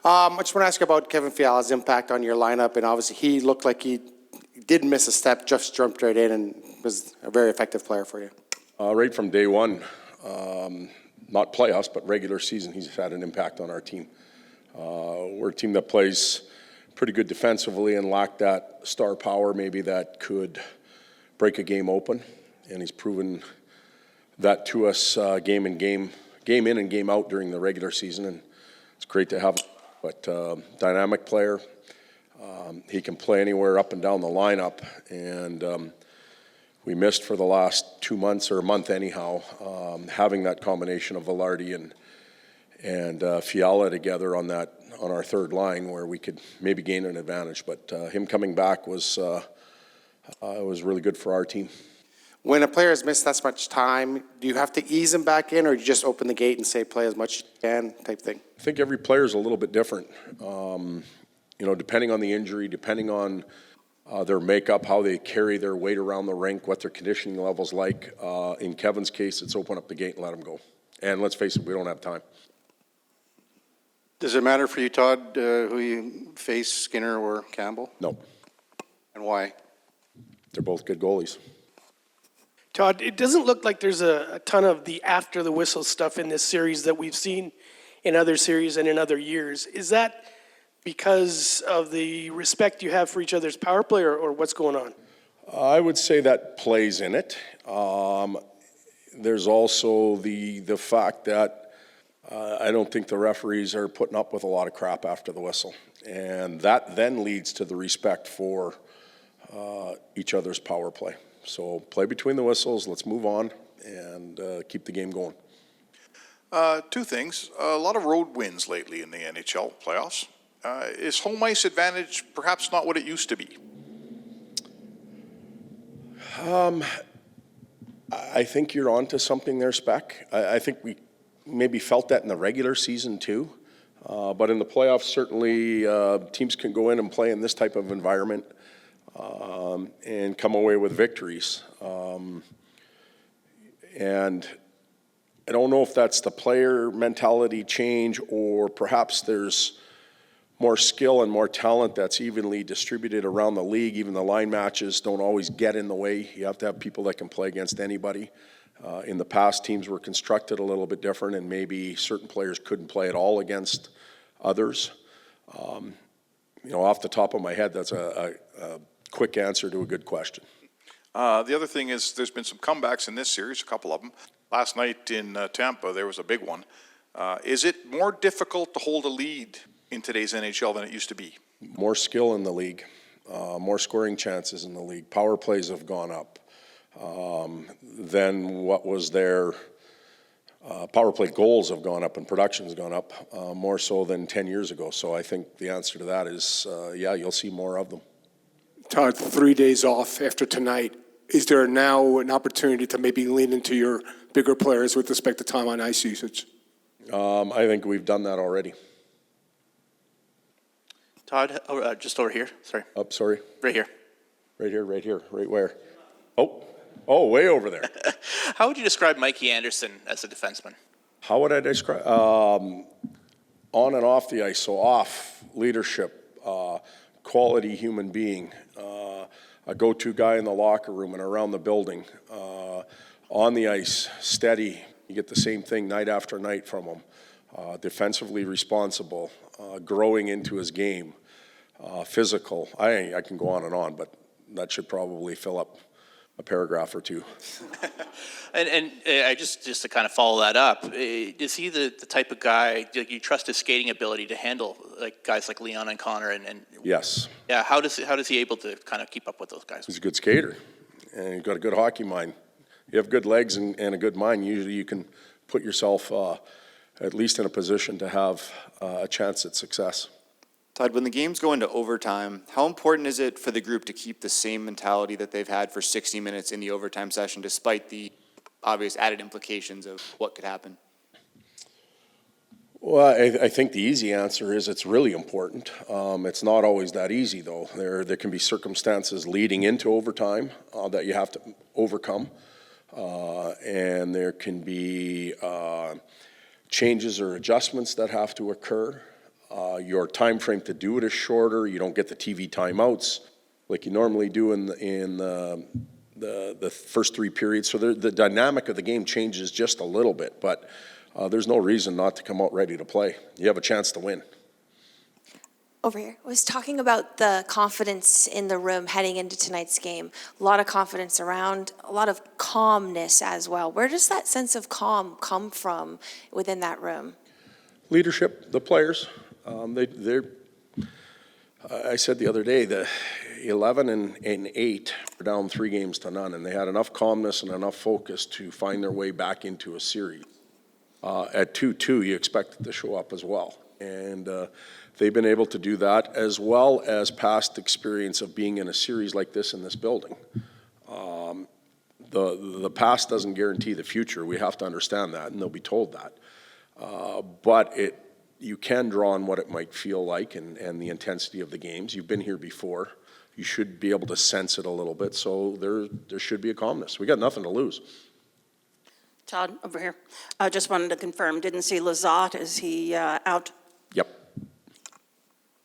I just want to ask you about Kevin Fiala's impact on your lineup, and obviously he looked like he didn't miss a step, just jumped right in and was a very effective player for you. Right from day one, not playoffs, but regular season, he's had an impact on our team. We're a team that plays pretty good defensively and lacked that star power maybe that could break a game open, and he's proven that to us game in and game out during the regular season, and it's great to have him. But dynamic player, he can play anywhere up and down the lineup, and we missed for the last 2 months, or a month anyhow, having that combination of Velarde and Fiala together on our third line where we could maybe gain an advantage. But him coming back was really good for our team. When a player has missed that much time, do you have to ease him back in, or do you just open the gate and say play as much as you can type thing? I think every player is a little bit different. Depending on the injury, depending on their makeup, how they carry their weight around the rink, what their conditioning level's like. In Kevin's case, it's open up the gate and let him go. And let's face it, we don't have time. Does it matter for you, Todd, who you face, Skinner or Campbell? No. And why? They're both good goalies. Todd, it doesn't look like there's a ton of the after the whistle stuff in this series that we've seen in other series and in other years. Is that because of the respect you have for each other's power play, or what's going on? I would say that plays in it. There's also the fact that I don't think the referees are putting up with a lot of crap after the whistle. And that then leads to the respect for each other's power play. So play between the whistles, let's move on and keep the game going. Two things. A lot of road wins lately in the NHL playoffs. Is home ice advantage perhaps not what it used to be? I think you're onto something there, Spec. I think we maybe felt that in the regular season too. But in the playoffs, certainly teams can go in and play in this type of environment and come away with victories. And I don't know if that's the player mentality change, or perhaps there's more skill and more talent that's evenly distributed around the league. Even the line matches don't always get in the way. You have to have people that can play against anybody. In the past, teams were constructed a little bit different, and maybe certain players couldn't play at all against others. Off the top of my head, that's a quick answer to a good question. The other thing is there's been some comebacks in this series, a couple of them. Last night in Tampa, there was a big one. Is it more difficult to hold a lead in today's NHL than it used to be? More skill in the league, more scoring chances in the league. Power plays have gone up. Then what was there? Power play goals have gone up and production's gone up more so than 10 years ago. So I think the answer to that is, you'll see more of them. Todd, 3 days off after tonight. Is there now an opportunity to maybe lean into your bigger players with respect to time on ice usage? I think we've done that already. Todd, just over here. Sorry. Oh, sorry. Right here. Right here, right here. Right where? Oh, way over there. How would you describe Mikey Anderson as a defenseman? How would I describe? On and off the ice. So off, leadership, quality human being, a go-to guy in the locker room and around the building. On the ice, steady. You get the same thing night after night from him. Defensively responsible, growing into his game, physical. I can go on, but that should probably fill up a paragraph or two. and I just to kind of follow that up, is he the type of guy, you trust his skating ability to handle like guys like Leon and Connor? And Yes. Yeah, how does he able to kind of keep up with those guys? He's a good skater, and he's got a good hockey mind. You have good legs and a good mind, usually you can put yourself at least in a position to have a chance at success. Todd, when the games go into overtime, how important is it for the group to keep the same mentality that they've had for 60 minutes in the overtime session, despite the obvious added implications of what could happen? Well, I think the easy answer is it's really important. It's not always that easy, though. There can be circumstances leading into overtime that you have to overcome, and there can be changes or adjustments that have to occur. Your time frame to do it is shorter. You don't get the TV timeouts like you normally do in the first three periods. So the dynamic of the game changes just a little bit, but there's no reason not to come out ready to play. You have a chance to win. Over here, was talking about the confidence in the room heading into tonight's game. A lot of confidence around, a lot of calmness as well. Where does that sense of calm come from within that room? Leadership, the players, I said the other day, the 11 and 8 were down 3 games to none, and they had enough calmness and enough focus to find their way back into a series. At 2-2, you expect it to show up as well. And they've been able to do that, as well as past experience of being in a series like this in this building. The past doesn't guarantee the future. We have to understand that, and they'll be told that. But you can draw on what it might feel like and the intensity of the games. You've been here before. You should be able to sense it a little bit. So there should be a calmness. We got nothing to lose. Todd, over here. I just wanted to confirm, didn't see Lizotte. Is he out? Yep.